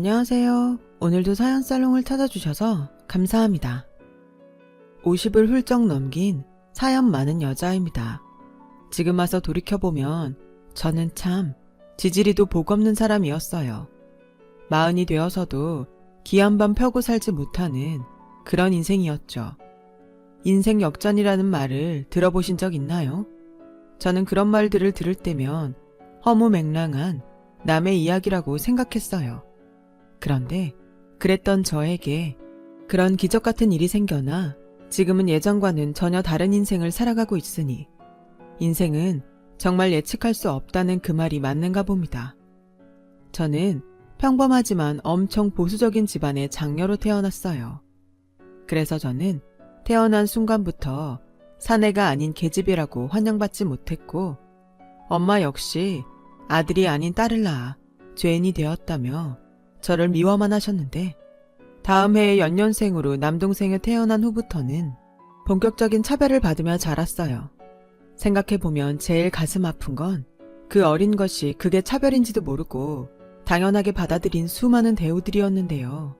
안녕하세요. 오늘도 사연살롱을 찾아주셔서 감사합니다. 50을 훌쩍 넘긴 사연 많은 여자입니다. 지금 와서 돌이켜보면 저는 참 지지리도 복 없는 사람이었어요. 40이 되어서도 기 한 번 펴고 살지 못하는 그런 인생이었죠. 인생 역전이라는 말을 들어보신 적 있나요? 저는 그런 말들을 들을 때면 허무맹랑한 남의 이야기라고 생각했어요. 그런데 그랬던 저에게 그런 기적 같은 일이 생겨나 지금은 예전과는 전혀 다른 인생을 살아가고 있으니 인생은 정말 예측할 수 없다는 그 말이 맞는가 봅니다. 저는 평범하지만 엄청 보수적인 집안의 장녀로 태어났어요. 그래서 저는 태어난 순간부터 사내가 아닌 계집이라고 환영받지 못했고 엄마 역시 아들이 아닌 딸을 낳아 죄인이 되었다며 저를 미워만 하셨는데 다음 해에 연년생으로 남동생이 태어난 후부터는 본격적인 차별을 받으며 자랐어요. 생각해보면 제일 가슴 아픈 건 그 어린 것이 그게 차별인지도 모르고 당연하게 받아들인 수많은 대우들이었는데요.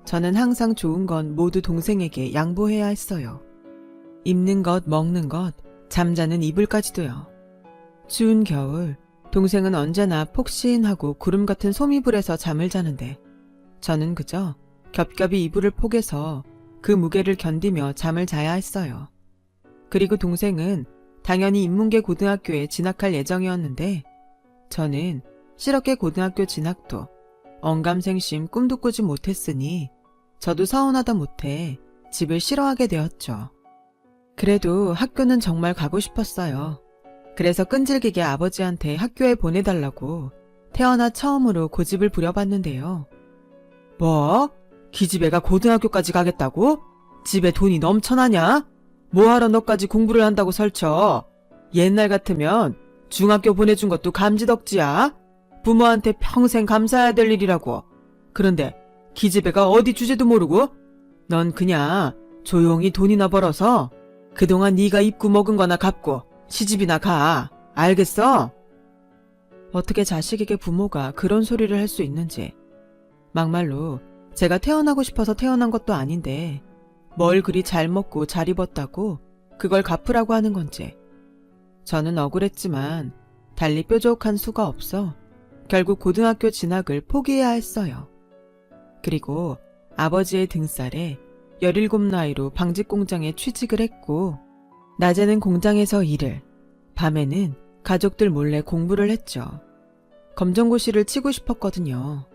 저는 항상 좋은 건 모두 동생에게 양보해야 했어요. 입는 것, 먹는 것, 잠자는 이불까지도요. 추운 겨울 동생은 언제나 폭신하고 구름 같은 소미불에서 잠을 자는데 저는 그저 겹겹이 이불을 포개서 그 무게를 견디며 잠을 자야 했어요. 그리고 동생은 당연히 인문계 고등학교에 진학할 예정이었는데 저는 실업계 고등학교 진학도 언감생심 꿈도 꾸지 못했으니 저도 서운하다 못해 집을 싫어하게 되었죠. 그래도 학교는 정말 가고 싶었어요. 그래서 끈질기게 아버지한테 학교에 보내달라고 태어나 처음으로 고집을 부려봤는데요. 뭐? 기집애가 고등학교까지 가겠다고? 집에 돈이 넘쳐나냐? 뭐하러 너까지 공부를 한다고 설쳐? 옛날 같으면 중학교 보내준 것도 감지덕지야? 부모한테 평생 감사해야 될 일이라고. 그런데 기집애가 어디 주제도 모르고? 넌 그냥 조용히 돈이나 벌어서 그동안 네가 입고 먹은 거나 갚고 시집이나 가. 알겠어? 어떻게 자식에게 부모가 그런 소리를 할 수 있는지. 막말로 제가 태어나고 싶어서 태어난 것도 아닌데 뭘 그리 잘 먹고 잘 입었다고 그걸 갚으라고 하는 건지. 저는 억울했지만 달리 뾰족한 수가 없어 결국 고등학교 진학을 포기해야 했어요. 그리고 아버지의 등살에 17 나이로 방직공장에 취직을 했고 낮에는 공장에서 일을, 밤에는 가족들 몰래 공부를 했죠. 검정고시를 치고 싶었거든요.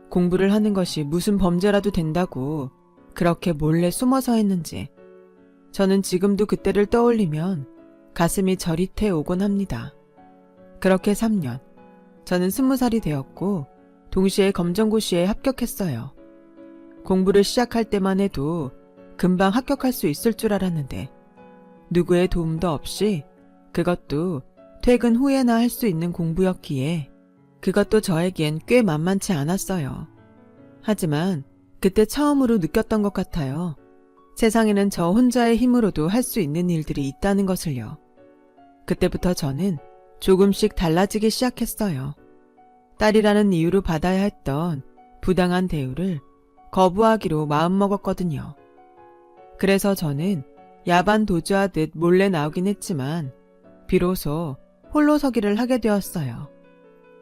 공부를 하는 것이 무슨 범죄라도 된다고 그렇게 몰래 숨어서 했는지 저는 지금도 그때를 떠올리면 가슴이 저릿해 오곤 합니다. 그렇게 3년, 저는 20살이 되었고 동시에 검정고시에 합격했어요. 공부를 시작할 때만 해도 금방 합격할 수 있을 줄 알았는데 누구의 도움도 없이 그것도 퇴근 후에나 할 수 있는 공부였기에 그것도 저에겐 꽤 만만치 않았어요. 하지만 그때 처음으로 느꼈던 것 같아요. 세상에는 저 혼자의 힘으로도 할 수 있는 일들이 있다는 것을요. 그때부터 저는 조금씩 달라지기 시작했어요. 딸이라는 이유로 받아야 했던 부당한 대우를 거부하기로 마음먹었거든요. 그래서 저는 야반 도주하듯 몰래 나오긴 했지만 비로소 홀로 서기를 하게 되었어요.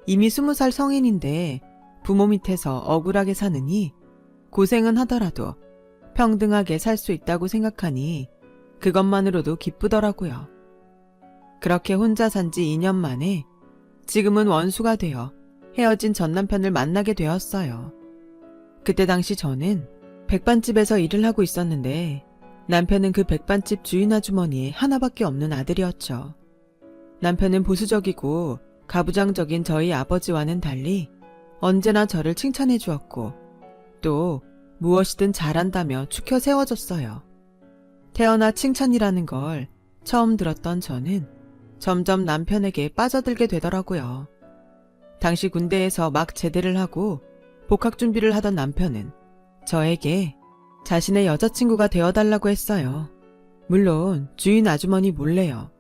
이미 20살 성인인데 부모 밑에서 억울하게 사느니 고생은 하더라도 평등하게 살 수 있다고 생각하니 그것만으로도 기쁘더라고요. 그렇게 혼자 산 지 2년 만에 지금은 원수가 되어 헤어진 전 남편을 만나게 되었어요. 그때 당시 저는 백반집에서 일을 하고 있었는데 남편은 그 백반집 주인 아주머니의 하나밖에 없는 아들이었죠. 남편은 보수적이고 가부장적인 저희 아버지와는 달리 언제나 저를 칭찬해 주었고 또 무엇이든 잘한다며 추켜 세워줬어요. 태어나 칭찬이라는 걸 처음 들었던 저는 점점 남편에게 빠져들게 되더라고요. 당시 군대에서 막 제대를 하고 복학 준비를 하던 남편은 저에게 자신의 여자친구가 되어달라고 했어요. 물론 주인 아주머니 몰래요.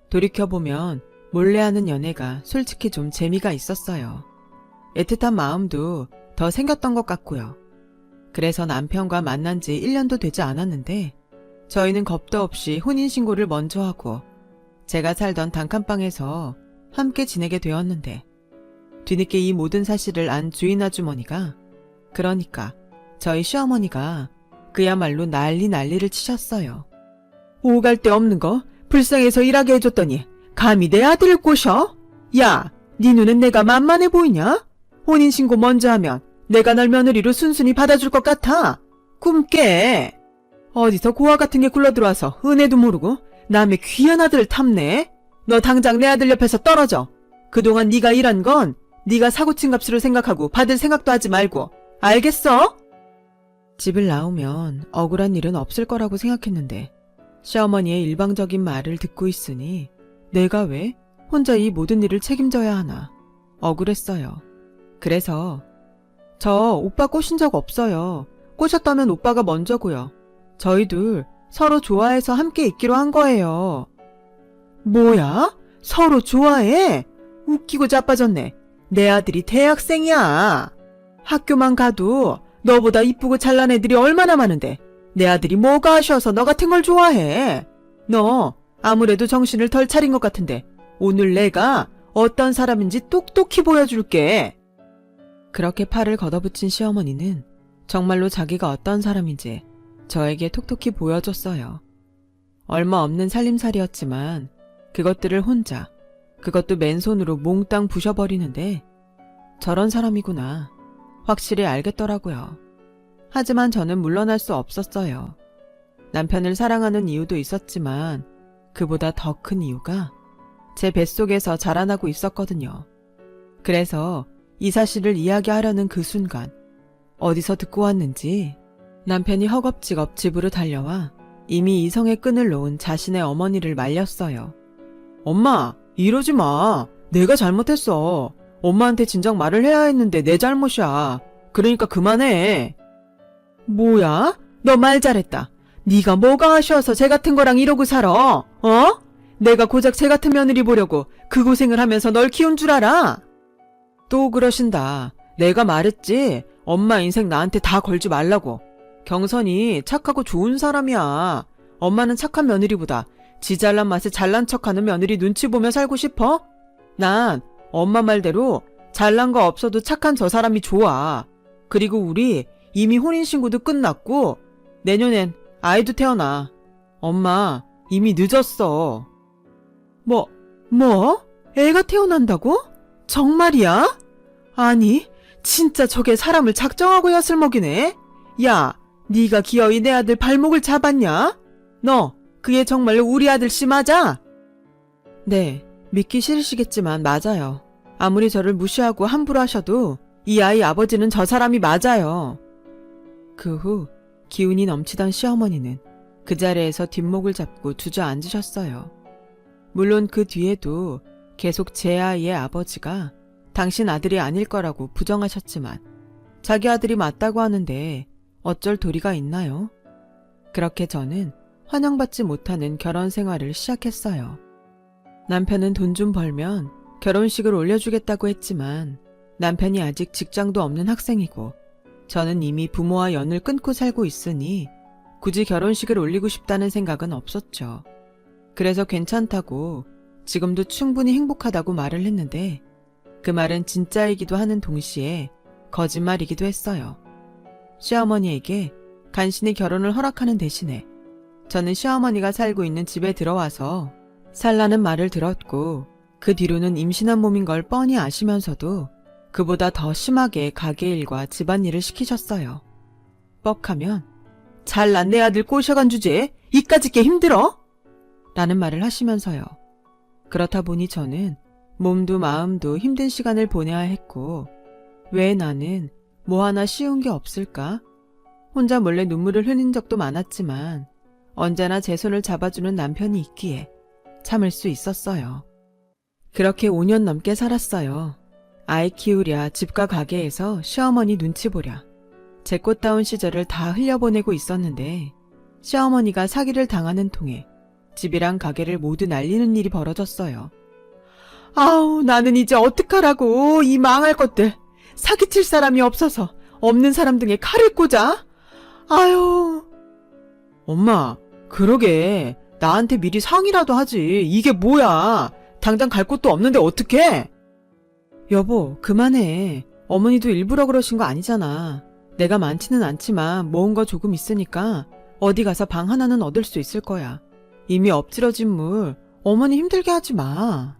돌이켜보면 몰래 하는 연애가 솔직히 좀 재미가 있었어요. 애틋한 마음도 더 생겼던 것 같고요. 그래서 남편과 만난 지 1년도 되지 않았는데 저희는 겁도 없이 혼인신고를 먼저 하고 제가 살던 단칸방에서 함께 지내게 되었는데 뒤늦게 이 모든 사실을 안 주인 아주머니가, 그러니까 저희 시어머니가 그야말로 난리를 치셨어요. 오갈 데 없는 거 불쌍해서 일하게 해줬더니 감히 내 아들을 꼬셔? 야, 네 눈은 내가 만만해 보이냐? 혼인신고 먼저 하면 내가 널 며느리로 순순히 받아줄 것 같아? 꿈깨. 어디서 고아 같은 게 굴러들어와서 은혜도 모르고 남의 귀한 아들을 탐내? 너 당장 내 아들 옆에서 떨어져. 그동안 네가 일한 건 네가 사고친 값으로 생각하고 받을 생각도 하지 말고. 알겠어? 집을 나오면 억울한 일은 없을 거라고 생각했는데 시어머니의 일방적인 말을 듣고 있으니 내가 왜 혼자 이 모든 일을 책임져야 하나 억울했어요. 그래서 저 오빠 꼬신 적 없어요. 꼬셨다면 오빠가 먼저고요. 저희 둘 서로 좋아해서 함께 있기로 한 거예요. 뭐야? 서로 좋아해? 웃기고 자빠졌네. 내 아들이 대학생이야. 학교만 가도 너보다 이쁘고 잘난 애들이 얼마나 많은데 내 아들이 뭐가 아쉬워서 너 같은 걸 좋아해. 너 아무래도 정신을 덜 차린 것 같은데 오늘 내가 어떤 사람인지 똑똑히 보여줄게. 그렇게 팔을 걷어붙인 시어머니는 정말로 자기가 어떤 사람인지 저에게 톡톡히 보여줬어요. 얼마 없는 살림살이였지만 그것들을 혼자, 그것도 맨손으로 몽땅 부셔버리는데 저런 사람이구나 확실히 알겠더라고요. 하지만 저는 물러날 수 없었어요. 남편을 사랑하는 이유도 있었지만 그보다 더 큰 이유가 제 뱃속에서 자라나고 있었거든요. 그래서 이 사실을 이야기하려는 그 순간 어디서 듣고 왔는지 남편이 허겁지겁 집으로 달려와 이미 이성의 끈을 놓은 자신의 어머니를 말렸어요. 엄마, 이러지 마. 내가 잘못했어. 엄마한테 진작 말을 해야 했는데 내 잘못이야. 그러니까 그만해. 뭐야? 너 말 잘했다. 네가 뭐가 아쉬워서 쟤 같은 거랑 이러고 살아? 어? 내가 고작 쟤 같은 며느리 보려고 그 고생을 하면서 널 키운 줄 알아? 또 그러신다. 내가 말했지. 엄마 인생 나한테 다 걸지 말라고. 경선이 착하고 좋은 사람이야. 엄마는 착한 며느리보다 지 잘난 맛에 잘난 척하는 며느리 눈치 보며 살고 싶어? 난 엄마 말대로 잘난 거 없어도 착한 저 사람이 좋아. 그리고 우리 이미 혼인신고도 끝났고 내년엔 아이도 태어나. 엄마 이미 늦었어. 뭐? 애가 태어난다고? 정말이야? 아니 진짜 저게 사람을 작정하고 엿을 먹이네. 야, 네가 기어이 내 아들 발목을 잡았냐? 너 그게 정말로 우리 아들 씨 맞아? 네, 믿기 싫으시겠지만 맞아요. 아무리 저를 무시하고 함부로 하셔도 이 아이 아버지는 저 사람이 맞아요. 그 후 기운이 넘치던 시어머니는 그 자리에서 뒷목을 잡고 주저앉으셨어요. 물론 그 뒤에도 계속 제 아이의 아버지가 당신 아들이 아닐 거라고 부정하셨지만 자기 아들이 맞다고 하는데 어쩔 도리가 있나요? 그렇게 저는 환영받지 못하는 결혼 생활을 시작했어요. 남편은 돈 좀 벌면 결혼식을 올려주겠다고 했지만 남편이 아직 직장도 없는 학생이고 저는 이미 부모와 연을 끊고 살고 있으니 굳이 결혼식을 올리고 싶다는 생각은 없었죠. 그래서 괜찮다고 지금도 충분히 행복하다고 말을 했는데 그 말은 진짜이기도 하는 동시에 거짓말이기도 했어요. 시어머니에게 간신히 결혼을 허락하는 대신에 저는 시어머니가 살고 있는 집에 들어와서 살라는 말을 들었고 그 뒤로는 임신한 몸인 걸 뻔히 아시면서도 그보다 더 심하게 가게일과 집안일을 시키셨어요. 뻑하면 잘난 내 아들 꼬셔간 주제에 이까짓 게 힘들어? 라는 말을 하시면서요. 그렇다 보니 저는 몸도 마음도 힘든 시간을 보내야 했고 왜 나는 뭐 하나 쉬운 게 없을까? 혼자 몰래 눈물을 흘린 적도 많았지만 언제나 제 손을 잡아주는 남편이 있기에 참을 수 있었어요. 그렇게 5년 넘게 살았어요. 아이 키우랴 집과 가게에서 시어머니 눈치 보랴 제 꽃다운 시절을 다 흘려보내고 있었는데 시어머니가 사기를 당하는 통에 집이랑 가게를 모두 날리는 일이 벌어졌어요. 아우 나는 이제 어떡하라고 이 망할 것들. 사기칠 사람이 없어서 없는 사람 등에 칼을 꽂아? 아유. 엄마, 그러게. 나한테 미리 상의라도 하지. 이게 뭐야. 당장 갈 곳도 없는데 어떡해? 여보, 그만해. 어머니도 일부러 그러신 거 아니잖아. 내가 많지는 않지만 모은 거 조금 있으니까 어디 가서 방 하나는 얻을 수 있을 거야. 이미 엎질러진 물 어머니 힘들게 하지 마.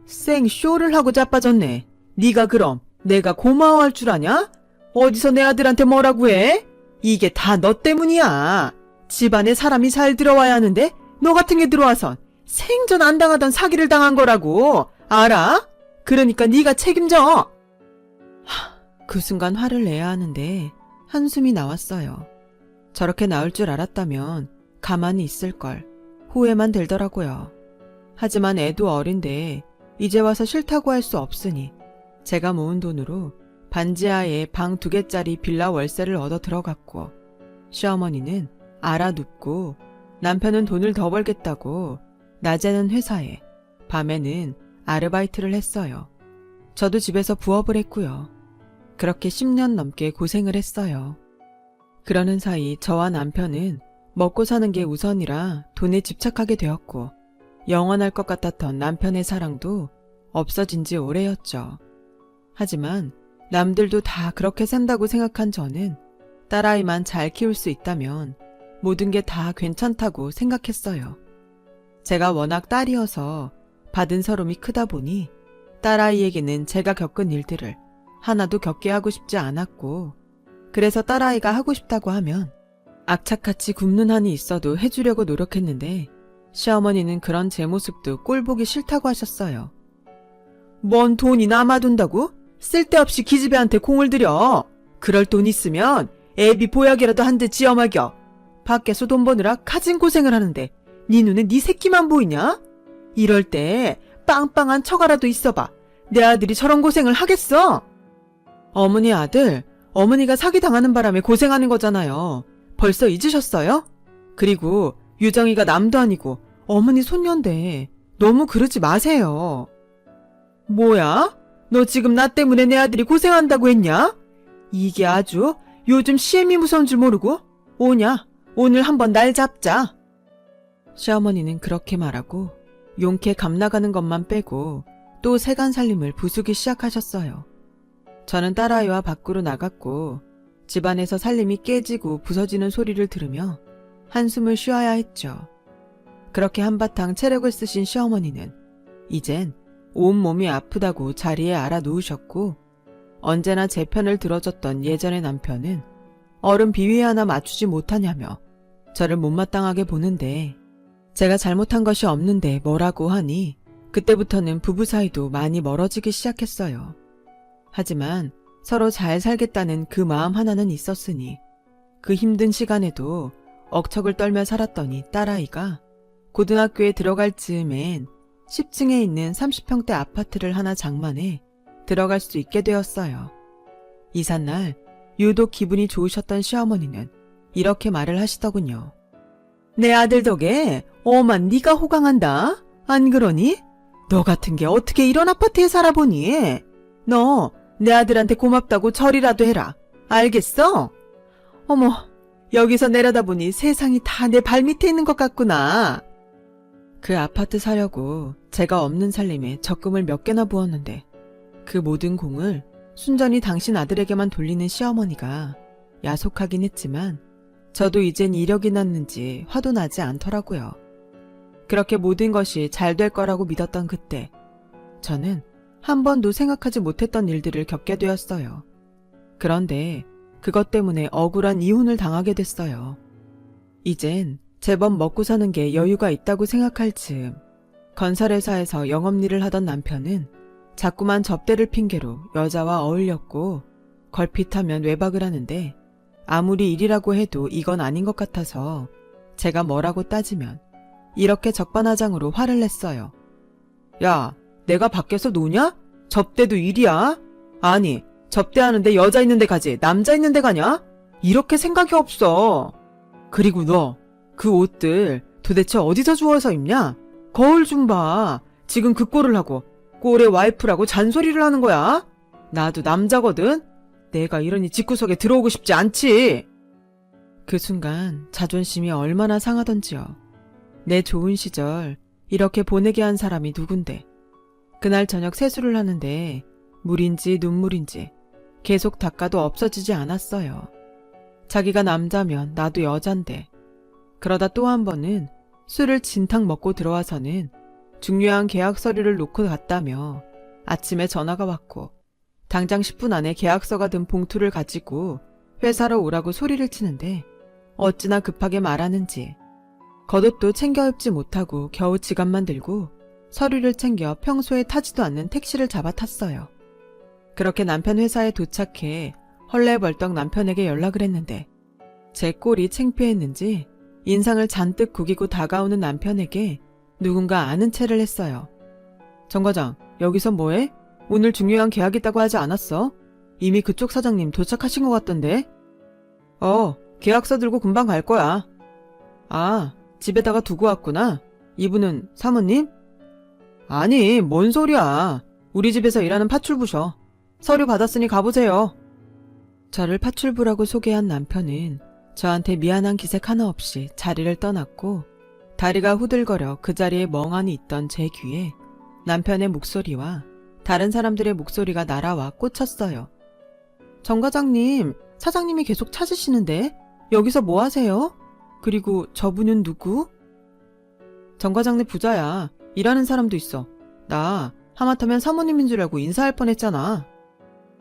생 쇼를 하고 자빠졌네. 네가 그럼 내가 고마워할 줄 아냐? 어디서 내 아들한테 뭐라고 해? 이게 다 너 때문이야. 집안에 사람이 잘 들어와야 하는데 너 같은 게 들어와선 생전 안 당하던 사기를 당한 거라고. 알아? 그러니까 네가 책임져. 그 순간 화를 내야 하는데 한숨이 나왔어요. 저렇게 나올 줄 알았다면 가만히 있을걸. 후회만 들더라고요. 하지만 애도 어린데 이제 와서 싫다고 할 수 없으니 제가 모은 돈으로 반지하에 방 2개짜리 빌라 월세를 얻어 들어갔고, 시어머니는 알아눕고 남편은 돈을 더 벌겠다고 낮에는 회사에, 밤에는 아르바이트를 했어요. 저도 집에서 부업을 했고요. 그렇게 10년 넘게 고생을 했어요. 그러는 사이 저와 남편은 먹고 사는 게 우선이라 돈에 집착하게 되었고, 영원할 것 같았던 남편의 사랑도 없어진 지 오래였죠. 하지만 남들도 다 그렇게 산다고 생각한 저는 딸아이만 잘 키울 수 있다면 모든 게 다 괜찮다고 생각했어요. 제가 워낙 딸이어서 받은 서름이 크다 보니 딸아이에게는 제가 겪은 일들을 하나도 겪게 하고 싶지 않았고, 그래서 딸아이가 하고 싶다고 하면 악착같이 굽는 한이 있어도 해주려고 노력했는데, 시어머니는 그런 제 모습도 꼴보기 싫다고 하셨어요. 뭔 돈이 남아둔다고? 쓸데없이 기집애한테 공을 들여. 그럴 돈 있으면 애비 보약이라도 한 대 지어 먹여. 밖에서 돈 버느라 가진 고생을 하는데 네 눈에 네 새끼만 보이냐? 이럴 때 빵빵한 처가라도 있어봐. 내 아들이 저런 고생을 하겠어? 어머니 아들, 어머니가 사기당하는 바람에 고생하는 거잖아요. 벌써 잊으셨어요? 그리고 유정이가 남도 아니고 어머니 손녀인데 너무 그러지 마세요. 뭐야? 너 지금 나 때문에 내 아들이 고생한다고 했냐? 이게 아주 요즘 시엠이 무서운 줄 모르고? 오냐? 오늘 한번 날 잡자. 시어머니는 그렇게 말하고 용케 감나가는 것만 빼고 또 세간 살림을 부수기 시작하셨어요. 저는 딸아이와 밖으로 나갔고 집안에서 살림이 깨지고 부서지는 소리를 들으며 한숨을 쉬어야 했죠. 그렇게 한바탕 체력을 쓰신 시어머니는 이젠 온몸이 아프다고 자리에 알아 누우셨고, 언제나 제 편을 들어줬던 예전의 남편은 어른 비위 하나 맞추지 못하냐며 저를 못마땅하게 보는데, 제가 잘못한 것이 없는데 뭐라고 하니 그때부터는 부부 사이도 많이 멀어지기 시작했어요. 하지만 서로 잘 살겠다는 그 마음 하나는 있었으니 그 힘든 시간에도 억척을 떨며 살았더니 딸아이가 고등학교에 들어갈 즈음엔 10층에 있는 30평대 아파트를 하나 장만해 들어갈 수 있게 되었어요. 이삿날 유독 기분이 좋으셨던 시어머니는 이렇게 말을 하시더군요. 내 아들 덕에 엄만 네가 호강한다. 안 그러니? 너 같은 게 어떻게 이런 아파트에 살아보니? 너 내 아들한테 고맙다고 절이라도 해라. 알겠어? 어머, 여기서 내려다보니 세상이 다 내 발밑에 있는 것 같구나. 그 아파트 사려고 제가 없는 살림에 적금을 몇 개나 부었는데 그 모든 공을 순전히 당신 아들에게만 돌리는 시어머니가 야속하긴 했지만 저도 이젠 이력이 났는지 화도 나지 않더라고요. 그렇게 모든 것이 잘 될 거라고 믿었던 그때 저는 한 번도 생각하지 못했던 일들을 겪게 되었어요. 그런데 그것 때문에 억울한 이혼을 당하게 됐어요. 이젠 제법 먹고 사는 게 여유가 있다고 생각할 즈음 건설회사에서 영업일을 하던 남편은 자꾸만 접대를 핑계로 여자와 어울렸고 걸핏하면 외박을 하는데 아무리 일이라고 해도 이건 아닌 것 같아서 제가 뭐라고 따지면 이렇게 적반하장으로 화를 냈어요. 야, 내가 밖에서 노냐? 접대도 일이야? 아니, 접대하는데 여자 있는 데 가지 남자 있는 데 가냐? 이렇게 생각이 없어. 그리고 너 그 옷들 도대체 어디서 주워서 입냐? 거울 좀 봐. 지금 그 꼴을 하고 꼴의 와이프라고 잔소리를 하는 거야? 나도 남자거든? 내가 이러니 집구석에 들어오고 싶지 않지. 그 순간 자존심이 얼마나 상하던지요. 내 좋은 시절 이렇게 보내게 한 사람이 누군데. 그날 저녁 세수를 하는데 물인지 눈물인지 계속 닦아도 없어지지 않았어요. 자기가 남자면 나도 여잔데. 그러다 또 한 번은 술을 진탕 먹고 들어와서는 중요한 계약 서류를 놓고 갔다며 아침에 전화가 왔고 당장 10분 안에 계약서가 든 봉투를 가지고 회사로 오라고 소리를 치는데 어찌나 급하게 말하는지 겉옷도 챙겨 입지 못하고 겨우 지갑만 들고 서류를 챙겨 평소에 타지도 않는 택시를 잡아 탔어요. 그렇게 남편 회사에 도착해 헐레벌떡 남편에게 연락을 했는데 제 꼴이 창피했는지 인상을 잔뜩 구기고 다가오는 남편에게 누군가 아는 체를 했어요. 정 과장, 여기서 뭐해? 오늘 중요한 계약 있다고 하지 않았어? 이미 그쪽 사장님 도착하신 것 같던데? 계약서 들고 금방 갈 거야. 아, 집에다가 두고 왔구나. 이분은 사모님? 아니, 뭔 소리야. 우리 집에서 일하는 파출부셔. 서류 받았으니 가보세요. 저를 파출부라고 소개한 남편은 저한테 미안한 기색 하나 없이 자리를 떠났고 다리가 후들거려 그 자리에 멍하니 있던 제 귀에 남편의 목소리와 다른 사람들의 목소리가 날아와 꽂혔어요. 정 과장님, 사장님이 계속 찾으시는데 여기서 뭐 하세요? 그리고 저분은 누구? 정 과장네 부자야. 일하는 사람도 있어. 나 하마터면 사모님인 줄 알고 인사할 뻔했잖아.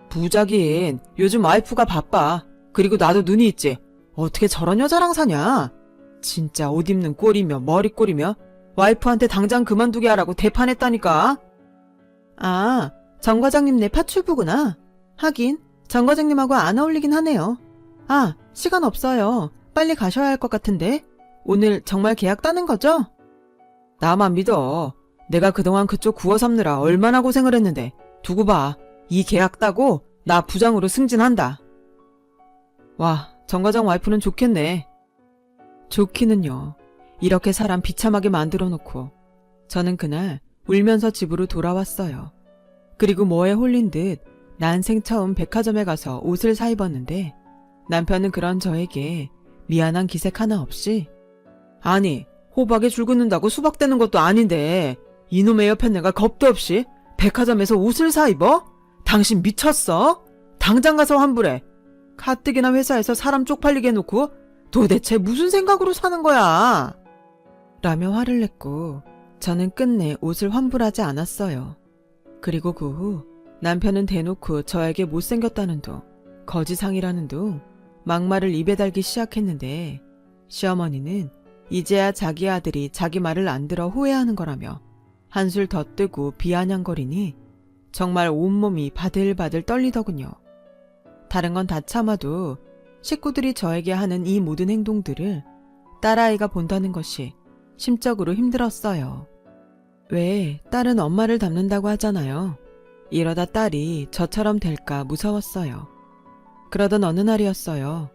부자긴 요즘 와이프가 바빠. 그리고 나도 눈이 있지. 어떻게 저런 여자랑 사냐? 진짜 옷 입는 꼴이며 머리꼴이며 와이프한테 당장 그만두게 하라고 대판했다니까. 아, 정 과장님 내 파출부구나. 하긴 정 과장님하고 안 어울리긴 하네요. 아, 시간 없어요. 빨리 가셔야 할 것 같은데. 오늘 정말 계약 따는 거죠? 나만 믿어. 내가 그동안 그쪽 구워 삼느라 얼마나 고생을 했는데 두고 봐. 이 계약 따고 나 부장으로 승진한다. 와, 정 과장 와이프는 좋겠네. 좋기는요. 이렇게 사람 비참하게 만들어 놓고 저는 그날 울면서 집으로 돌아왔어요. 그리고 뭐에 홀린 듯 난생 처음 백화점에 가서 옷을 사 입었는데 남편은 그런 저에게 미안한 기색 하나 없이 아니, 호박에 줄 긋는다고 수박되는 것도 아닌데 이놈의 옆에 내가 겁도 없이 백화점에서 옷을 사 입어? 당신 미쳤어? 당장 가서 환불해. 가뜩이나 회사에서 사람 쪽팔리게 해놓고 도대체 무슨 생각으로 사는 거야? 라며 화를 냈고 저는 끝내 옷을 환불하지 않았어요. 그리고 그 후 남편은 대놓고 저에게 못생겼다는 둥, 거지상이라는 둥, 막말을 입에 달기 시작했는데 시어머니는 이제야 자기 아들이 자기 말을 안 들어 후회하는 거라며 한술 더 뜨고 비아냥거리니 정말 온몸이 바들바들 떨리더군요. 다른 건 다 참아도 식구들이 저에게 하는 이 모든 행동들을 딸아이가 본다는 것이 심적으로 힘들었어요. 왜 딸은 엄마를 닮는다고 하잖아요. 이러다 딸이 저처럼 될까 무서웠어요. 그러던 어느 날이었어요.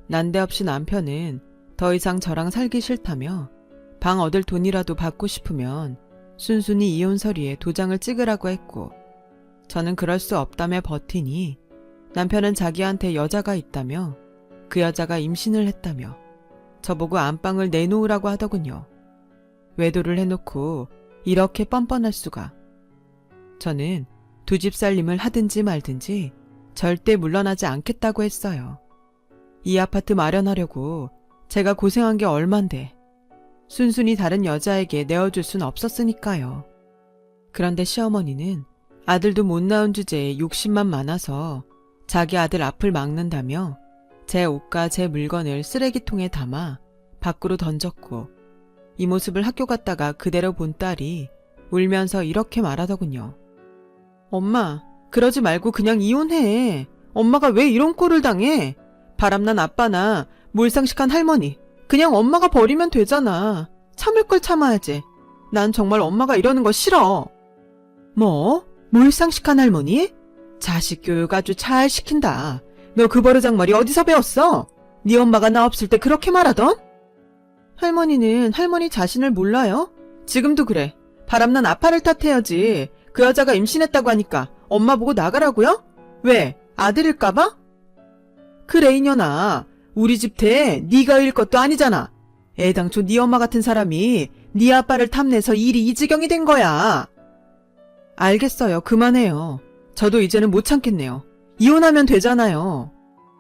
난데없이 남편은 더 이상 저랑 살기 싫다며 방 얻을 돈이라도 받고 싶으면 순순히 이혼 서류에 도장을 찍으라고 했고 저는 그럴 수 없다며 버티니 남편은 자기한테 여자가 있다며 그 여자가 임신을 했다며 저보고 안방을 내놓으라고 하더군요. 외도를 해놓고 이렇게 뻔뻔할 수가. 저는 두 집 살림을 하든지 말든지 절대 물러나지 않겠다고 했어요. 이 아파트 마련하려고 제가 고생한 게 얼만데 순순히 다른 여자에게 내어줄 순 없었으니까요. 그런데 시어머니는 아들도 못 낳은 주제에 욕심만 많아서 자기 아들 앞을 막는다며 제 옷과 제 물건을 쓰레기통에 담아 밖으로 던졌고 이 모습을 학교 갔다가 그대로 본 딸이 울면서 이렇게 말하더군요. 엄마, 그러지 말고 그냥 이혼해. 엄마가 왜 이런 꼴을 당해? 바람난 아빠나 몰상식한 할머니, 그냥 엄마가 버리면 되잖아. 참을 걸 참아야지. 난 정말 엄마가 이러는 거 싫어. 뭐? 몰상식한 할머니? 자식 교육 아주 잘 시킨다. 너 그 버르장머리 어디서 배웠어? 네 엄마가 나 없을 때 그렇게 말하던? 할머니는 할머니 자신을 몰라요? 지금도 그래. 바람난 아빠를 탓해야지. 그 여자가 임신했다고 하니까 엄마 보고 나가라고요? 왜? 아들일까봐? 그래 이년아, 우리 집 대 네가 일 것도 아니잖아. 애당초 네 엄마 같은 사람이 네 아빠를 탐내서 일이 이 지경이 된 거야. 알겠어요. 그만해요. 저도 이제는 못 참겠네요. 이혼하면 되잖아요.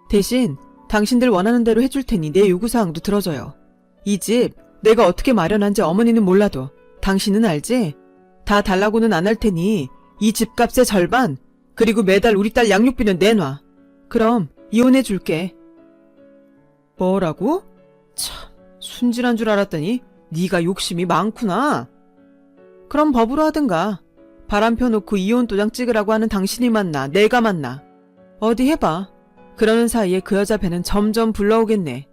대신 당신들 원하는 대로 해줄 테니 내 요구사항도 들어줘요. 이 집 내가 어떻게 마련한지 어머니는 몰라도 당신은 알지? 다 달라고는 안 할 테니 이 집값의 절반, 그리고 매달 우리 딸 양육비는 내놔. 그럼 이혼해 줄게. 뭐라고? 참, 순진한 줄 알았더니 네가 욕심이 많구나. 그럼 법으로 하든가. 바람 펴놓고 이혼 도장 찍으라고 하는 당신이 맞나 내가 맞나. 어디 해봐. 그러는 사이에 그 여자 배는 점점 불러오겠네.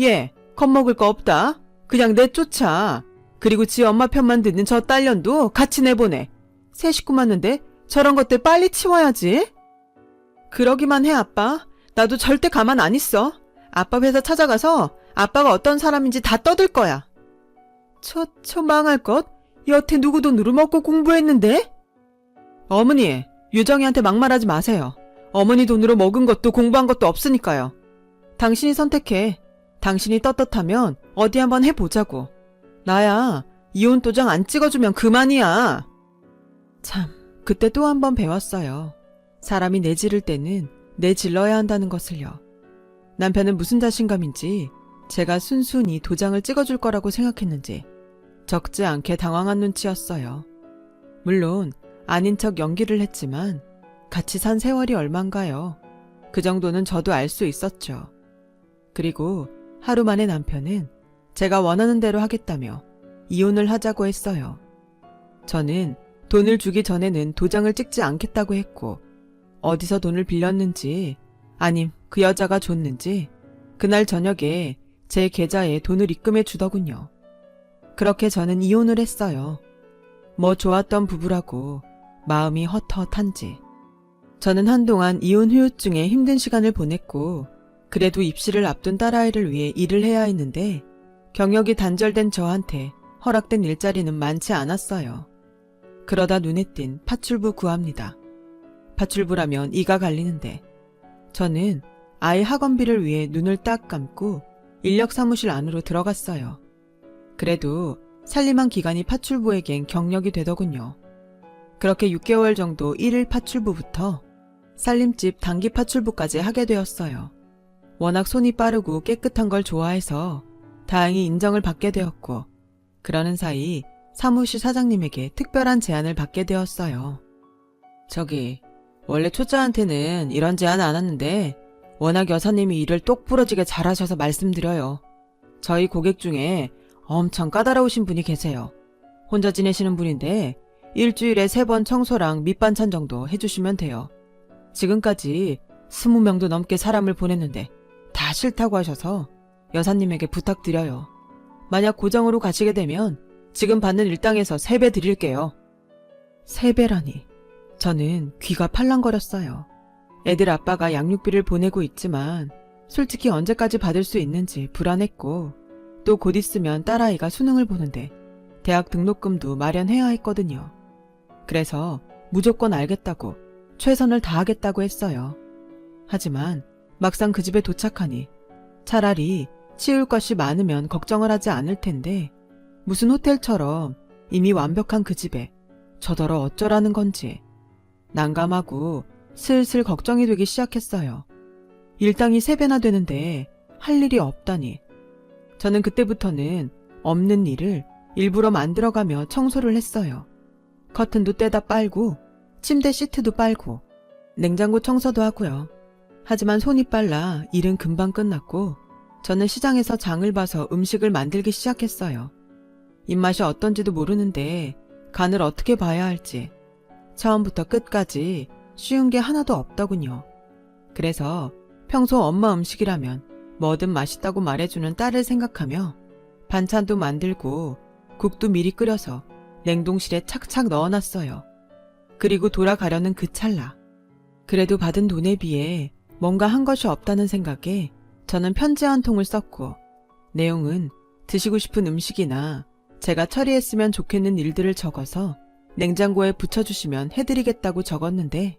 얘 겁먹을 거 없다. 그냥 내쫓아. 그리고 지 엄마 편만 듣는 저 딸년도 같이 내보내. 새 식구 맞는데 저런 것들 빨리 치워야지. 그러기만 해 아빠. 나도 절대 가만 안 있어. 아빠 회사 찾아가서 아빠가 어떤 사람인지 다 떠들 거야. 저 망할 것. 여태 누구 돈으로 먹고 공부했는데? 어머니, 유정이한테 막말하지 마세요. 어머니 돈으로 먹은 것도 공부한 것도 없으니까요. 당신이 선택해. 당신이 떳떳하면 어디 한번 해보자고. 나야 이혼 도장 안 찍어주면 그만이야. 참, 그때 또 한 번 배웠어요. 사람이 내지를 때는 내질러야 한다는 것을요. 남편은 무슨 자신감인지 제가 순순히 도장을 찍어줄 거라고 생각했는지 적지 않게 당황한 눈치였어요. 물론 아닌 척 연기를 했지만 같이 산 세월이 얼만가요. 그 정도는 저도 알 수 있었죠. 그리고 하루 만에 남편은 제가 원하는 대로 하겠다며 이혼을 하자고 했어요. 저는 돈을 주기 전에는 도장을 찍지 않겠다고 했고, 어디서 돈을 빌렸는지 아님 그 여자가 줬는지 그날 저녁에 제 계좌에 돈을 입금해 주더군요. 그렇게 저는 이혼을 했어요. 뭐 좋았던 부부라고 마음이 헛헛한지. 저는 한동안 이혼 후유증에 힘든 시간을 보냈고, 그래도 입시를 앞둔 딸아이를 위해 일을 해야 했는데 경력이 단절된 저한테 허락된 일자리는 많지 않았어요. 그러다 눈에 띈 파출부 구합니다. 파출부라면 이가 갈리는데 저는 아이 학원비를 위해 눈을 딱 감고 인력 사무실 안으로 들어갔어요. 그래도 살림한 기간이 파출부에겐 경력이 되더군요. 그렇게 6개월 정도 1일 파출부부터 살림집 단기 파출부까지 하게 되었어요. 워낙 손이 빠르고 깨끗한 걸 좋아해서 다행히 인정을 받게 되었고, 그러는 사이 사무실 사장님에게 특별한 제안을 받게 되었어요. 저기, 원래 초짜한테는 이런 제안 안 하는데 워낙 여사님이 일을 똑부러지게 잘하셔서 말씀드려요. 저희 고객 중에 엄청 까다로우신 분이 계세요. 혼자 지내시는 분인데 일주일에 3번 청소랑 밑반찬 정도 해주시면 돼요. 지금까지 20명도 넘게 사람을 보냈는데 다 싫다고 하셔서 여사님에게 부탁드려요. 만약 고정으로 가시게 되면 지금 받는 일당에서 3배 드릴게요. 3배라니. 저는 귀가 팔랑거렸어요. 애들 아빠가 양육비를 보내고 있지만 솔직히 언제까지 받을 수 있는지 불안했고, 또 곧 있으면 딸아이가 수능을 보는데 대학 등록금도 마련해야 했거든요. 그래서 무조건 알겠다고 최선을 다하겠다고 했어요. 하지만 막상 그 집에 도착하니 차라리 치울 것이 많으면 걱정을 하지 않을 텐데 무슨 호텔처럼 이미 완벽한 그 집에 저더러 어쩌라는 건지 난감하고 슬슬 걱정이 되기 시작했어요. 일당이 3배나 되는데 할 일이 없다니. 저는 그때부터는 없는 일을 일부러 만들어가며 청소를 했어요. 커튼도 떼다 빨고 침대 시트도 빨고 냉장고 청소도 하고요. 하지만 손이 빨라 일은 금방 끝났고 저는 시장에서 장을 봐서 음식을 만들기 시작했어요. 입맛이 어떤지도 모르는데 간을 어떻게 봐야 할지 처음부터 끝까지 쉬운 게 하나도 없더군요. 그래서 평소 엄마 음식이라면 뭐든 맛있다고 말해주는 딸을 생각하며 반찬도 만들고 국도 미리 끓여서 냉동실에 착착 넣어놨어요. 그리고 돌아가려는 그 찰나. 그래도 받은 돈에 비해 뭔가 한 것이 없다는 생각에 저는 편지 한 통을 썼고, 내용은 드시고 싶은 음식이나 제가 처리했으면 좋겠는 일들을 적어서 냉장고에 붙여주시면 해드리겠다고 적었는데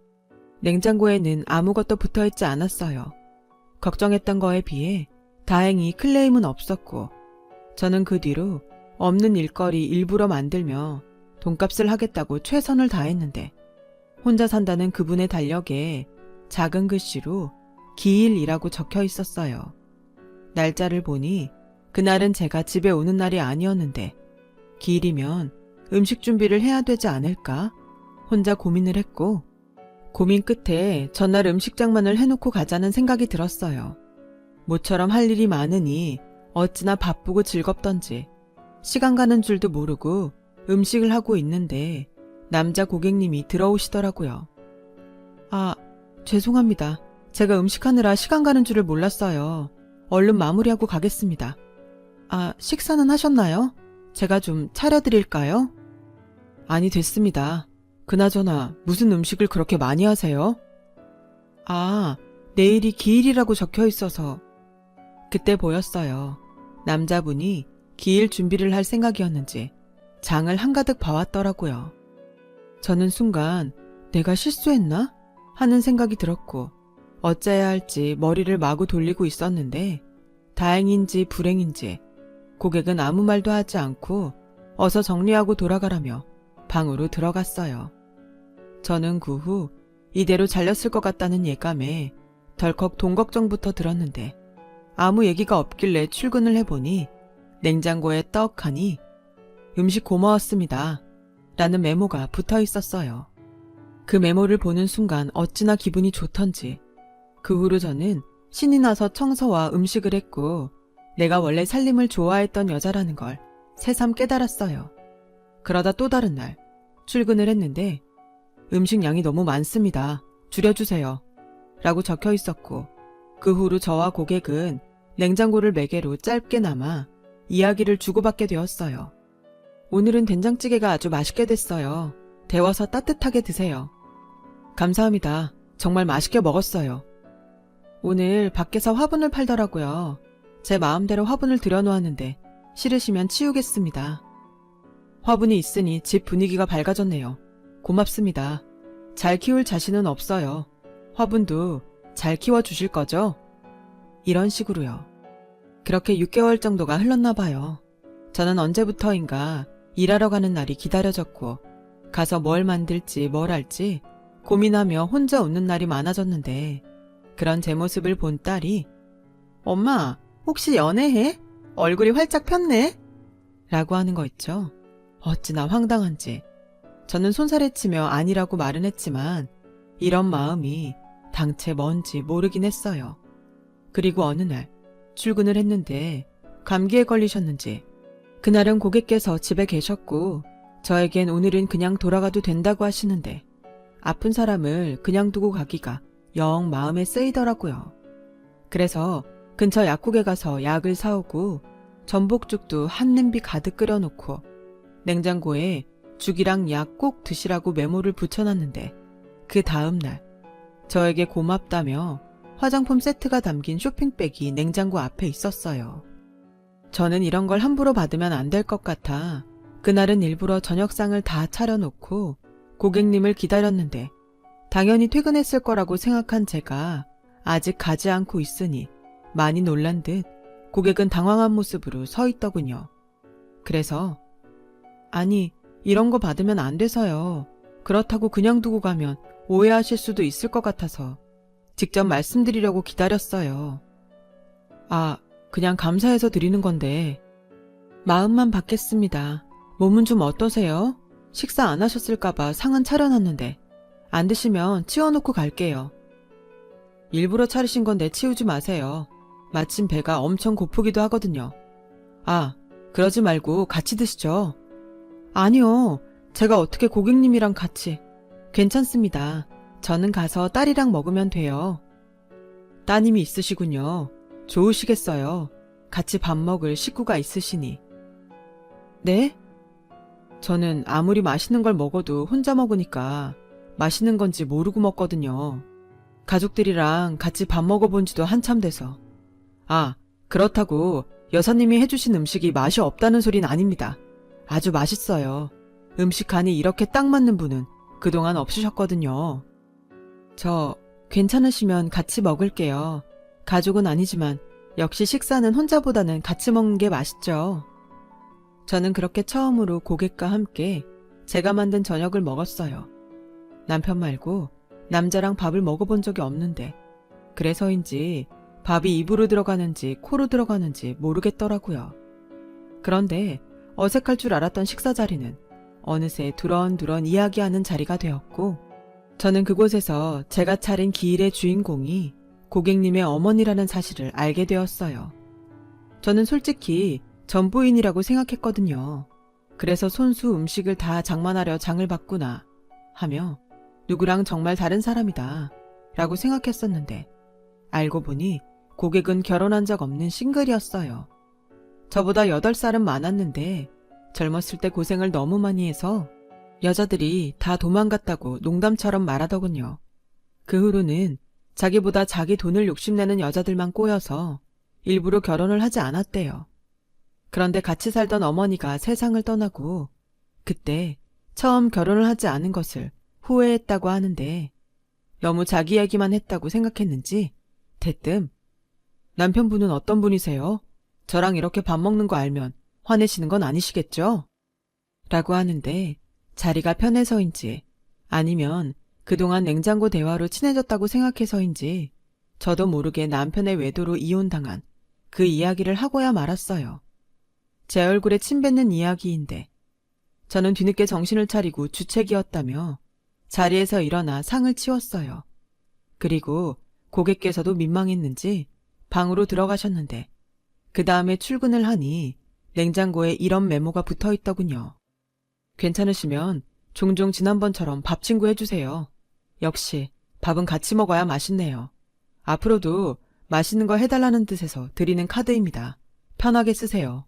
냉장고에는 아무것도 붙어있지 않았어요. 걱정했던 거에 비해 다행히 클레임은 없었고, 저는 그 뒤로 없는 일거리 일부러 만들며 돈값을 하겠다고 최선을 다했는데, 혼자 산다는 그분의 달력에 작은 글씨로 기일이라고 적혀 있었어요. 날짜를 보니 그날은 제가 집에 오는 날이 아니었는데, 기일이면 음식 준비를 해야 되지 않을까? 혼자 고민을 했고, 고민 끝에 전날 음식장만을 해놓고 가자는 생각이 들었어요. 모처럼 할 일이 많으니 어찌나 바쁘고 즐겁던지 시간 가는 줄도 모르고 음식을 하고 있는데 남자 고객님이 들어오시더라고요. 아, 죄송합니다. 제가 음식하느라 시간 가는 줄을 몰랐어요. 얼른 마무리하고 가겠습니다. 아, 식사는 하셨나요? 제가 좀 차려드릴까요? 아니, 됐습니다. 그나저나 무슨 음식을 그렇게 많이 하세요? 아, 내일이 기일이라고 적혀 있어서. 그때 보였어요. 남자분이 기일 준비를 할 생각이었는지 장을 한가득 봐왔더라고요. 저는 순간 내가 실수했나? 하는 생각이 들었고 어째야 할지 머리를 마구 돌리고 있었는데 다행인지 불행인지 고객은 아무 말도 하지 않고 어서 정리하고 돌아가라며 방으로 들어갔어요. 저는 그 후 이대로 잘렸을 것 같다는 예감에 덜컥 돈 걱정부터 들었는데 아무 얘기가 없길래 출근을 해보니 냉장고에 떡하니 음식 고마웠습니다 라는 메모가 붙어 있었어요. 그 메모를 보는 순간 어찌나 기분이 좋던지 그 후로 저는 신이 나서 청소와 음식을 했고 내가 원래 살림을 좋아했던 여자라는 걸 새삼 깨달았어요. 그러다 또 다른 날 출근을 했는데 음식 양이 너무 많습니다. 줄여주세요 라고 적혀 있었고 그 후로 저와 고객은 냉장고를 매개로 짧게나마 이야기를 주고받게 되었어요. 오늘은 된장찌개가 아주 맛있게 됐어요. 데워서 따뜻하게 드세요. 감사합니다. 정말 맛있게 먹었어요. 오늘 밖에서 화분을 팔더라고요. 제 마음대로 화분을 들여놓았는데 싫으시면 치우겠습니다. 화분이 있으니 집 분위기가 밝아졌네요. 고맙습니다. 잘 키울 자신은 없어요. 화분도 잘 키워주실 거죠? 이런 식으로요. 그렇게 6개월 정도가 흘렀나 봐요. 저는 언제부터인가 일하러 가는 날이 기다려졌고 가서 뭘 만들지 뭘 할지 고민하며 혼자 웃는 날이 많아졌는데 그런 제 모습을 본 딸이 엄마 혹시 연애해? 얼굴이 활짝 폈네? 라고 하는 거 있죠. 어찌나 황당한지 저는 손살에 치며 아니라고 말은 했지만 이런 마음이 당최 뭔지 모르긴 했어요. 그리고 어느 날 출근을 했는데 감기에 걸리셨는지 그날은 고객께서 집에 계셨고 저에겐 오늘은 그냥 돌아가도 된다고 하시는데 아픈 사람을 그냥 두고 가기가 영 마음에 쓰이더라고요. 그래서 근처 약국에 가서 약을 사오고 전복죽도 한 냄비 가득 끓여놓고 냉장고에 죽이랑 약 꼭 드시라고 메모를 붙여놨는데 그 다음날 저에게 고맙다며 화장품 세트가 담긴 쇼핑백이 냉장고 앞에 있었어요. 저는 이런 걸 함부로 받으면 안 될 것 같아 그날은 일부러 저녁상을 다 차려놓고 고객님을 기다렸는데 당연히 퇴근했을 거라고 생각한 제가 아직 가지 않고 있으니 많이 놀란 듯 고객은 당황한 모습으로 서 있더군요. 그래서 아니 이런 거 받으면 안 돼서요. 그렇다고 그냥 두고 가면 오해하실 수도 있을 것 같아서 직접 말씀드리려고 기다렸어요. 아, 그냥 감사해서 드리는 건데 마음만 받겠습니다. 몸은 좀 어떠세요? 식사 안 하셨을까봐 상은 차려놨는데 안 드시면 치워놓고 갈게요. 일부러 차리신 건데 치우지 마세요. 마침 배가 엄청 고프기도 하거든요. 아, 그러지 말고 같이 드시죠. 아니요. 제가 어떻게 고객님이랑 같이. 괜찮습니다. 저는 가서 딸이랑 먹으면 돼요. 따님이 있으시군요. 좋으시겠어요. 같이 밥 먹을 식구가 있으시니. 네? 저는 아무리 맛있는 걸 먹어도 혼자 먹으니까 맛있는 건지 모르고 먹거든요. 가족들이랑 같이 밥 먹어본 지도 한참 돼서. 아, 그렇다고 여사님이 해주신 음식이 맛이 없다는 소린 아닙니다. 아주 맛있어요. 음식 간이 이렇게 딱 맞는 분은 그동안 없으셨거든요. 저 괜찮으시면 같이 먹을게요. 가족은 아니지만 역시 식사는 혼자보다는 같이 먹는 게 맛있죠. 저는 그렇게 처음으로 고객과 함께 제가 만든 저녁을 먹었어요. 남편 말고 남자랑 밥을 먹어본 적이 없는데 그래서인지 밥이 입으로 들어가는지 코로 들어가는지 모르겠더라고요. 그런데 어색할 줄 알았던 식사 자리는 어느새 두런두런 이야기하는 자리가 되었고 저는 그곳에서 제가 차린 기일의 주인공이 고객님의 어머니라는 사실을 알게 되었어요. 저는 솔직히 전부인이라고 생각했거든요. 그래서 손수 음식을 다 장만하려 장을 봤구나 하며 누구랑 정말 다른 사람이다 라고 생각했었는데 알고 보니 고객은 결혼한 적 없는 싱글이었어요. 저보다 8살은 많았는데 젊었을 때 고생을 너무 많이 해서 여자들이 다 도망갔다고 농담처럼 말하더군요. 그 후로는 자기보다 자기 돈을 욕심내는 여자들만 꼬여서 일부러 결혼을 하지 않았대요. 그런데 같이 살던 어머니가 세상을 떠나고 그때 처음 결혼을 하지 않은 것을 후회했다고 하는데 너무 자기 얘기만 했다고 생각했는지 대뜸 남편분은 어떤 분이세요? 저랑 이렇게 밥 먹는 거 알면 화내시는 건 아니시겠죠? 라고 하는데 자리가 편해서인지 아니면 그동안 냉장고 대화로 친해졌다고 생각해서인지 저도 모르게 남편의 외도로 이혼당한 그 이야기를 하고야 말았어요. 제 얼굴에 침 뱉는 이야기인데 저는 뒤늦게 정신을 차리고 주책이었다며 자리에서 일어나 상을 치웠어요. 그리고 고객께서도 민망했는지 방으로 들어가셨는데 그 다음에 출근을 하니 냉장고에 이런 메모가 붙어있더군요. 괜찮으시면 종종 지난번처럼 밥 친구 해주세요. 역시 밥은 같이 먹어야 맛있네요. 앞으로도 맛있는 거 해달라는 뜻에서 드리는 카드입니다. 편하게 쓰세요.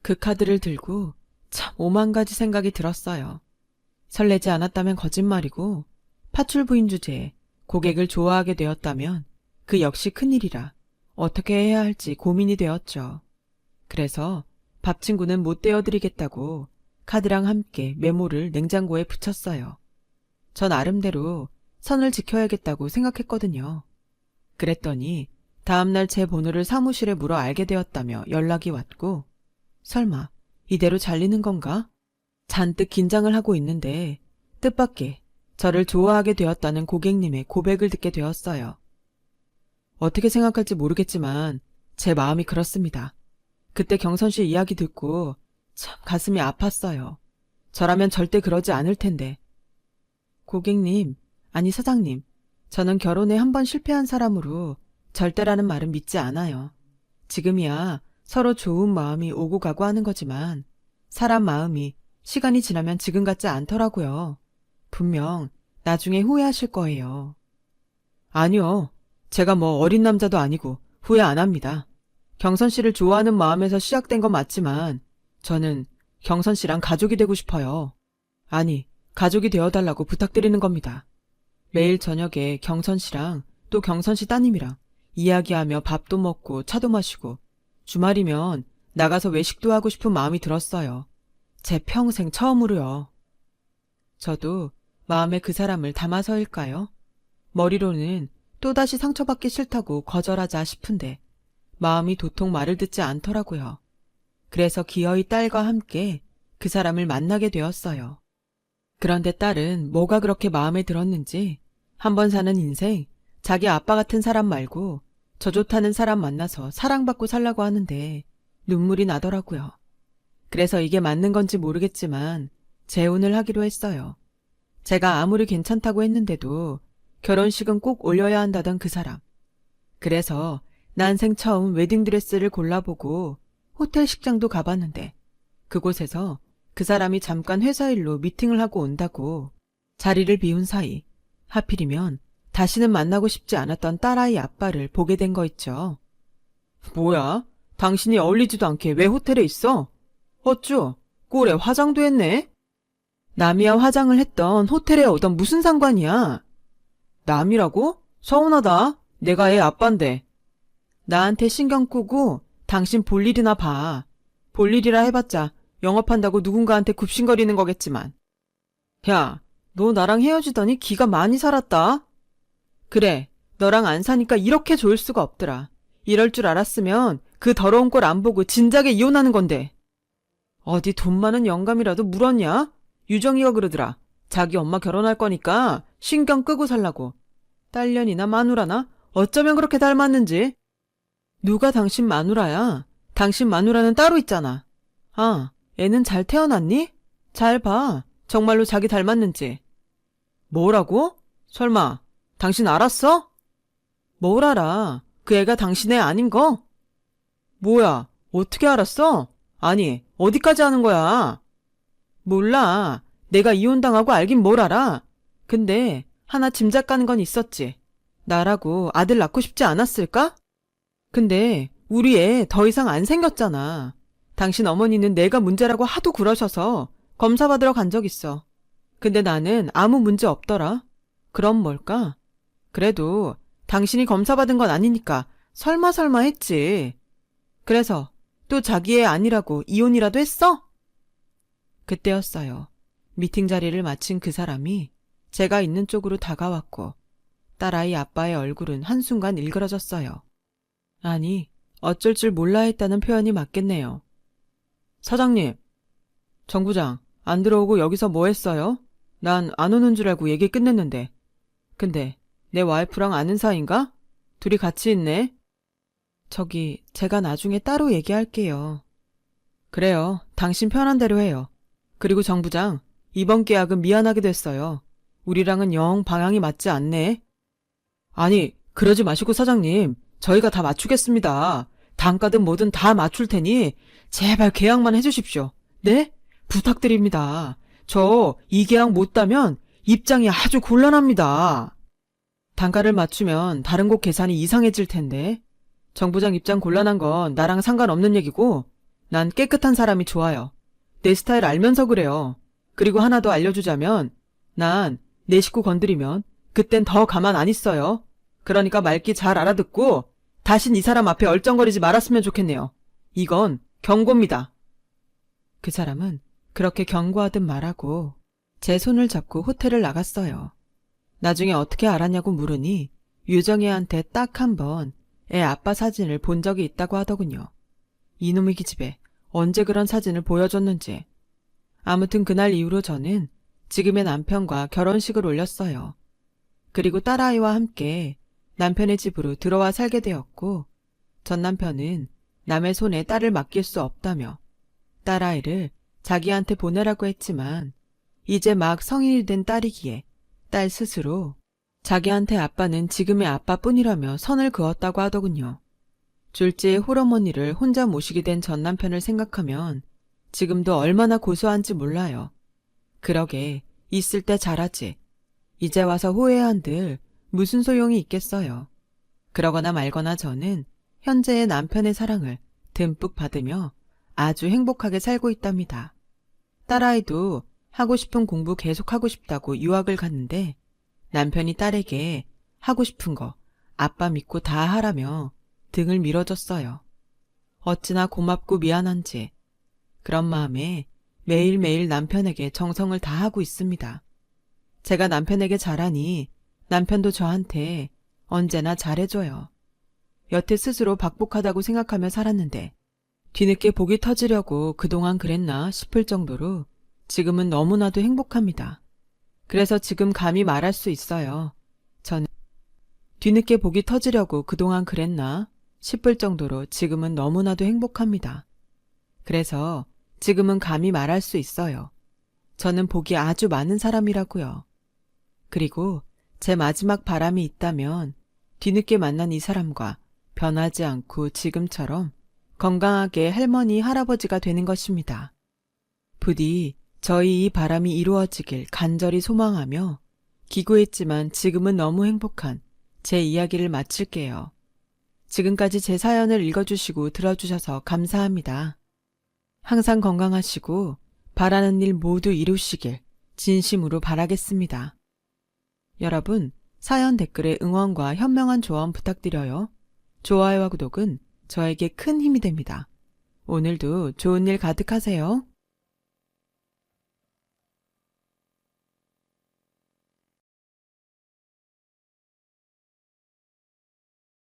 그 카드를 들고 참 오만 가지 생각이 들었어요. 설레지 않았다면 거짓말이고 파출 부인 주제에 고객을 좋아하게 되었다면 그 역시 큰일이라 어떻게 해야 할지 고민이 되었죠. 그래서 밥 친구는 못 떼어드리겠다고 카드랑 함께 메모를 냉장고에 붙였어요. 전 나름대로 선을 지켜야겠다고 생각했거든요. 그랬더니 다음날 제 번호를 사무실에 물어 알게 되었다며 연락이 왔고 설마 이대로 잘리는 건가? 잔뜩 긴장을 하고 있는데 뜻밖의 저를 좋아하게 되었다는 고객님의 고백을 듣게 되었어요. 어떻게 생각할지 모르겠지만 제 마음이 그렇습니다. 그때 경선 씨 이야기 듣고 참 가슴이 아팠어요. 저라면 절대 그러지 않을 텐데. 고객님, 아니 사장님, 저는 결혼에 한 번 실패한 사람으로 절대라는 말은 믿지 않아요. 지금이야 서로 좋은 마음이 오고 가고 하는 거지만 사람 마음이 시간이 지나면 지금 같지 않더라고요. 분명 나중에 후회하실 거예요. 아니요. 제가 뭐 어린 남자도 아니고 후회 안 합니다. 경선 씨를 좋아하는 마음에서 시작된 건 맞지만 저는 경선 씨랑 가족이 되고 싶어요. 아니, 가족이 되어달라고 부탁드리는 겁니다. 매일 저녁에 경선 씨랑 또 경선 씨 따님이랑 이야기하며 밥도 먹고 차도 마시고 주말이면 나가서 외식도 하고 싶은 마음이 들었어요. 제 평생 처음으로요. 저도 마음에 그 사람을 담아서일까요? 머리로는 또다시 상처받기 싫다고 거절하자 싶은데 마음이 도통 말을 듣지 않더라고요. 그래서 기어이 딸과 함께 그 사람을 만나게 되었어요. 그런데 딸은 뭐가 그렇게 마음에 들었는지 한번 사는 인생 자기 아빠 같은 사람 말고 저 좋다는 사람 만나서 사랑받고 살라고 하는데 눈물이 나더라고요. 그래서 이게 맞는 건지 모르겠지만 재혼을 하기로 했어요. 제가 아무리 괜찮다고 했는데도 결혼식은 꼭 올려야 한다던 그 사람. 그래서 난생 처음 웨딩드레스를 골라보고 호텔 식장도 가봤는데 그곳에서 그 사람이 잠깐 회사 일로 미팅을 하고 온다고 자리를 비운 사이 하필이면 다시는 만나고 싶지 않았던 딸아이 아빠를 보게 된 거 있죠. 뭐야? 당신이 어울리지도 않게 왜 호텔에 있어? 어쭈? 꼴에 화장도 했네? 남이야 화장을 했던 호텔에 오던 무슨 상관이야? 남이라고? 서운하다. 내가 애 아빠인데. 나한테 신경 끄고 당신 볼 일이나 봐. 볼 일이라 해봤자 영업한다고 누군가한테 굽신거리는 거겠지만. 야, 너 나랑 헤어지더니 기가 많이 살았다. 그래, 너랑 안 사니까 이렇게 좋을 수가 없더라. 이럴 줄 알았으면 그 더러운 꼴 안 보고 진작에 이혼하는 건데. 어디 돈 많은 영감이라도 물었냐? 유정이가 그러더라. 자기 엄마 결혼할 거니까 신경 끄고 살라고. 딸년이나 마누라나 어쩌면 그렇게 닮았는지. 누가 당신 마누라야? 당신 마누라는 따로 있잖아. 아, 애는 잘 태어났니? 잘 봐. 정말로 자기 닮았는지. 뭐라고? 설마 당신 알았어? 뭘 알아? 그 애가 당신 애 아닌 거? 뭐야, 어떻게 알았어? 아니, 어디까지 아는 거야? 몰라. 내가 이혼당하고 알긴 뭘 알아. 근데 하나 짐작 가는 건 있었지. 나라고 아들 낳고 싶지 않았을까? 근데 우리 애 더 이상 안 생겼잖아. 당신 어머니는 내가 문제라고 하도 그러셔서 검사 받으러 간 적 있어. 근데 나는 아무 문제 없더라. 그럼 뭘까? 그래도 당신이 검사 받은 건 아니니까 설마 했지. 그래서 또 자기 애 아니라고 이혼이라도 했어? 그때였어요. 미팅 자리를 마친 그 사람이 제가 있는 쪽으로 다가왔고 딸아이 아빠의 얼굴은 한순간 일그러졌어요. 아니, 어쩔 줄 몰라 했다는 표현이 맞겠네요. 사장님, 정 부장, 안 들어오고 여기서 뭐 했어요? 난 안 오는 줄 알고 얘기 끝냈는데. 근데 내 와이프랑 아는 사이인가? 둘이 같이 있네. 저기, 제가 나중에 따로 얘기할게요. 그래요. 당신 편한 대로 해요. 그리고 정 부장, 이번 계약은 미안하게 됐어요. 우리랑은 영 방향이 맞지 않네. 아니, 그러지 마시고 사장님, 저희가 다 맞추겠습니다. 단가든 뭐든 다 맞출 테니 제발 계약만 해주십시오. 네? 부탁드립니다. 저 이 계약 못 따면 입장이 아주 곤란합니다. 단가를 맞추면 다른 곳 계산이 이상해질 텐데. 정 부장 입장 곤란한 건 나랑 상관없는 얘기고 난 깨끗한 사람이 좋아요. 내 스타일 알면서 그래요. 그리고 하나 더 알려주자면 난 내 식구 건드리면 그땐 더 가만 안 있어요. 그러니까 말귀 잘 알아듣고 다신 이 사람 앞에 얼쩡거리지 말았으면 좋겠네요. 이건 경고입니다. 그 사람은 그렇게 경고하듯 말하고 제 손을 잡고 호텔을 나갔어요. 나중에 어떻게 알았냐고 물으니 유정이한테 딱 한 번 애 아빠 사진을 본 적이 있다고 하더군요. 이놈의 기집애 언제 그런 사진을 보여줬는지. 아무튼 그날 이후로 저는 지금의 남편과 결혼식을 올렸어요. 그리고 딸아이와 함께 남편의 집으로 들어와 살게 되었고 전 남편은 남의 손에 딸을 맡길 수 없다며 딸아이를 자기한테 보내라고 했지만 이제 막 성인이 된 딸이기에 딸 스스로 자기한테 아빠는 지금의 아빠뿐이라며 선을 그었다고 하더군요. 졸지의 홀어머니를 혼자 모시게 된 전 남편을 생각하면 지금도 얼마나 고소한지 몰라요. 그러게 있을 때 잘하지. 이제 와서 후회한들 무슨 소용이 있겠어요. 그러거나 말거나 저는 현재의 남편의 사랑을 듬뿍 받으며 아주 행복하게 살고 있답니다. 딸아이도 하고 싶은 공부 계속하고 싶다고 유학을 갔는데 남편이 딸에게 하고 싶은 거 아빠 믿고 다 하라며 등을 밀어줬어요. 어찌나 고맙고 미안한지 그런 마음에 매일매일 남편에게 정성을 다하고 있습니다. 제가 남편에게 잘하니 남편도 저한테 언제나 잘해줘요. 여태 스스로 박복하다고 생각하며 살았는데 뒤늦게 복이 터지려고 그동안 그랬나 싶을 정도로 지금은 너무나도 행복합니다. 그래서 지금 감히 말할 수 있어요. 저는 뒤늦게 복이 터지려고 그동안 그랬나 싶을 정도로 지금은 너무나도 행복합니다. 그래서 지금은 감히 말할 수 있어요. 저는 복이 아주 많은 사람이라고요. 그리고 제 마지막 바람이 있다면 뒤늦게 만난 이 사람과 변하지 않고 지금처럼 건강하게 할머니, 할아버지가 되는 것입니다. 부디 저희 이 바람이 이루어지길 간절히 소망하며 기구했지만 지금은 너무 행복한 제 이야기를 마칠게요. 지금까지 제 사연을 읽어주시고 들어주셔서 감사합니다. 항상 건강하시고 바라는 일 모두 이루시길 진심으로 바라겠습니다. 여러분, 사연 댓글에 응원과 현명한 조언 부탁드려요. 좋아요와 구독은 저에게 큰 힘이 됩니다. 오늘도 좋은 일 가득하세요.